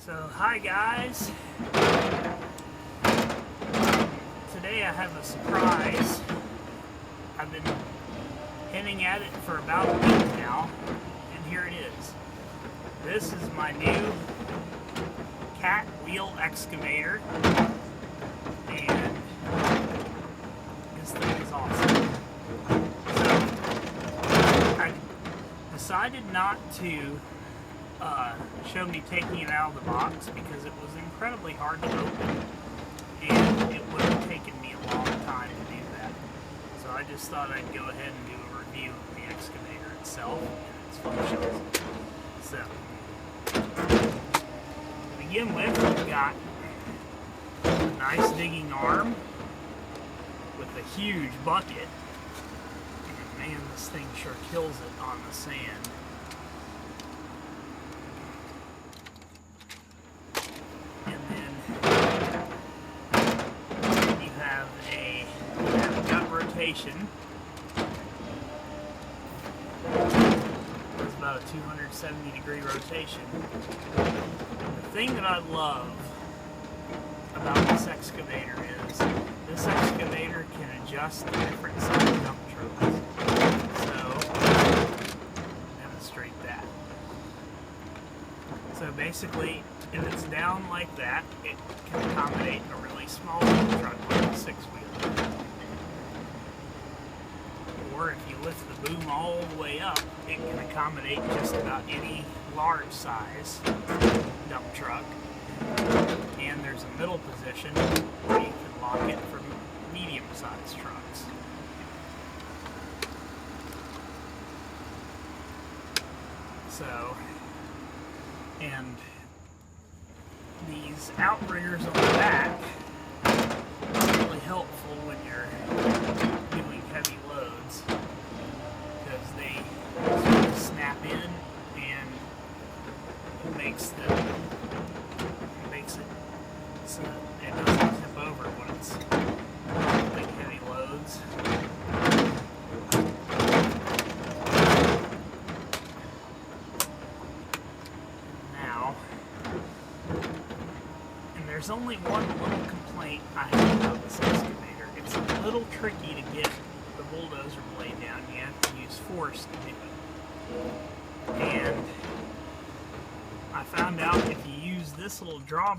So, hi guys. Today I have a surprise. I've been hinting at it for about a week now, and here it is. This is my new cat wheel excavator, and this thing is awesome. So, I decided not to show me taking it out of the box because it was incredibly hard to open and it would have taken me a long time to do that. So I just thought I'd go ahead and do a review of the excavator itself and its functions. So, to begin with, we've got a nice digging arm with a huge bucket. And man, this thing sure kills it on the sand. Rotation. It's about a 270-degree rotation. The thing that I love about this excavator is this excavator can adjust the different size dump trucks. So, demonstrate that. So basically, if it's down like that, it can accommodate a really small dump truck like a 6-wheeler. Or if you lift the boom all the way up, it can accommodate just about any large size dump truck. And there's a middle position where you can lock it for medium sized trucks. So, and these outriggers on the back are really helpful when you're doing heavy loads, because they sort of snap in and it makes it so it doesn't tip over when it's doing heavy loads. Now, and there's only one little complaint I have about this excavator. It's a little tricky to get the bulldozer blade down. You have to use force to do it. And I found out if you use this little drawbar